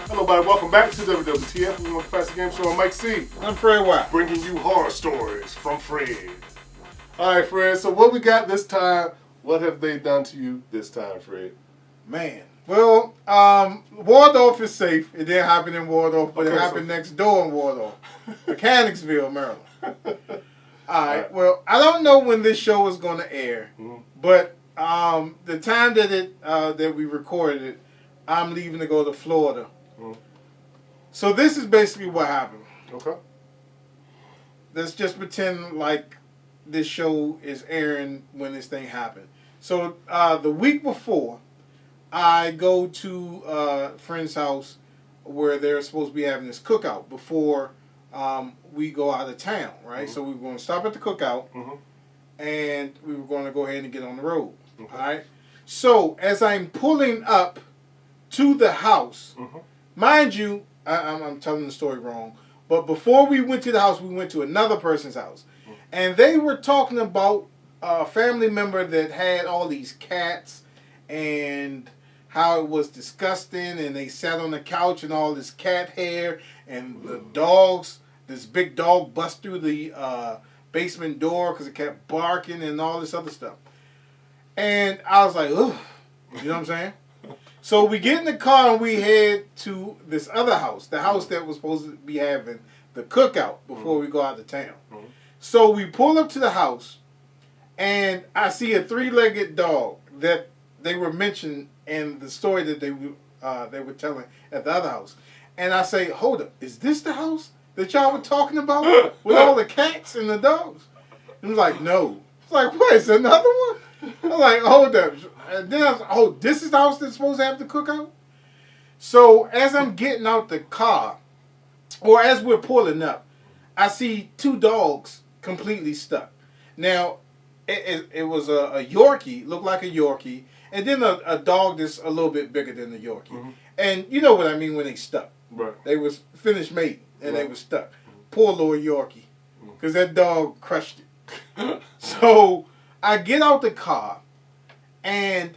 Hello, everybody. Welcome back to WWTF. We want to pass the game show. I'm Mike C. I'm Fred White. Bringing you horror stories from Fred. All right, Fred. So what we got this time? What have they done to you this time, Fred? Man. Well, Waldorf is safe. It didn't happen in Waldorf, but it happened next door in Waldorf. Mechanicsville, Maryland. All right. Well, I don't know when this show is going to air, but the time that we recorded it, I'm leaving to go to Florida. So this is basically what happened. Okay. Let's just pretend like this show is airing when this thing happened. So the week before, I go to a friend's house where they're supposed to be having this cookout before we go out of town, right? So we were going to stop at the cookout, and we were going to go ahead and get on the road, all right? So as I'm pulling up to the house, mind you, I'm telling the story wrong, but before we went to the house, we went to another person's house, and they were talking about a family member that had all these cats and how it was disgusting, and they sat on the couch and all this cat hair, and the dogs, this big dog bust through the basement door because it kept barking and all this other stuff. And I was like, ugh, you know what I'm saying? So we get in the car and we head to this other house, the house that was supposed to be having the cookout before we go out of town. So we pull up to the house, and I see a three-legged dog that they were mentioned in the story that they were telling at the other house. And I say, hold up, is this the house that y'all were talking about with all the cats and the dogs? And he was like, no. It's like, what, is another one? I'm like, hold up. And then I was like, oh, this is the house that's supposed to have the cookout? So as I'm getting out the car, or as we're pulling up, I see two dogs completely stuck. Now, it was a Yorkie, looked like a Yorkie, and then a dog that's a little bit bigger than the Yorkie. And you know what I mean when they stuck. Right. They was finished mating, and they was stuck. Poor little Yorkie, because that dog crushed it. So I get out the car, and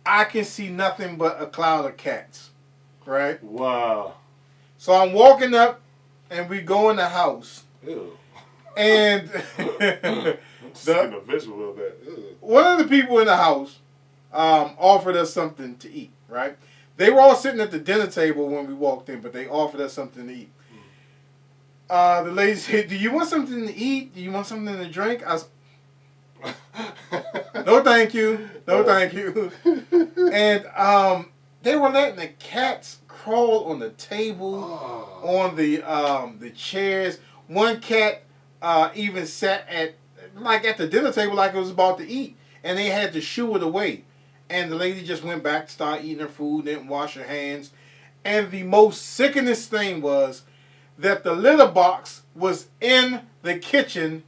I can see nothing but a cloud of cats, right? Wow. So I'm walking up, and we go in the house. Ew. And seeing a visual of that. Ew. One of the people in the house offered us something to eat, right? They were all sitting at the dinner table when we walked in, but they offered us something to eat. The lady said, do you want something to eat? Do you want something to drink? I was, no, thank you. No, thank you. And they were letting the cats crawl on the table, on the chairs. One cat even sat at the dinner table like it was about to eat, and they had to shoo it away. And the lady just went back, started eating her food, didn't wash her hands. And the most sickening thing was that the litter box was in the kitchen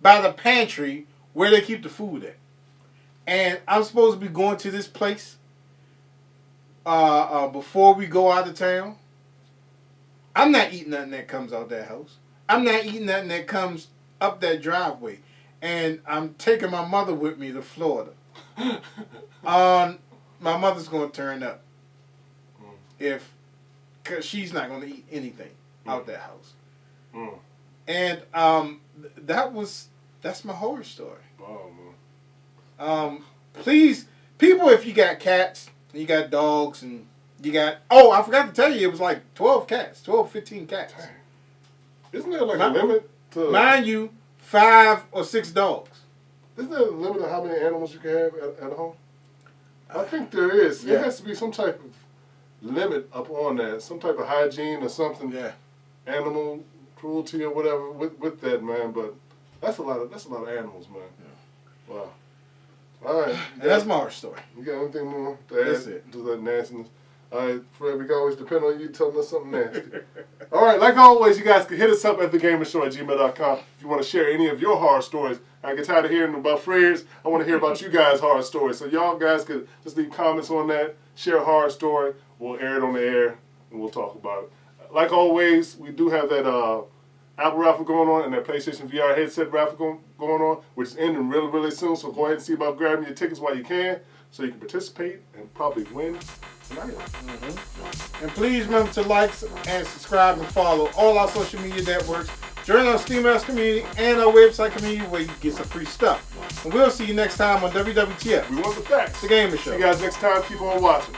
by the pantry where they keep the food at. And I'm supposed to be going to this place before we go out of town. I'm not eating nothing that comes out that house. I'm not eating nothing that comes up that driveway. And I'm taking my mother with me to Florida. My mother's going to turn up because she's not going to eat anything out that house. And that's my horror story. Oh, man. Please, people, if you got cats, you got dogs, and you got, I forgot to tell you, it was like 12 cats, 12, 15 cats. Dang. Isn't there like a limit to... Mind you, 5 or 6 dogs. Isn't there a limit of how many animals you can have at home? I think there is. Yeah. There has to be some type of limit up on that, some type of hygiene or something. Yeah. Animal cruelty or whatever with that, man. But that's a lot of animals, man. Yeah. Wow. All right. And that's my horror story. You got anything more to add to that nastiness? All right, Fred, we can always depend on you telling us something nasty. All right, like always, you guys can hit us up at thegamershow@gmail.com if you want to share any of your horror stories. I get tired of hearing about Fred's. I want to hear about you guys' horror stories. So y'all guys could just leave comments on that, share a horror story. We'll air it on the air, and we'll talk about it. Like always, we do have that Apple raffle going on and that PlayStation VR headset raffle going on, which is ending really, really soon. So go ahead and see about grabbing your tickets while you can so you can participate and probably win an item. Mm-hmm. And please remember to like and subscribe and follow all our social media networks. Join our SteamOS community and our website community where you can get some free stuff. And we'll see you next time on WWTF. We want the facts. The Gamer Show. See you guys next time. Keep on watching.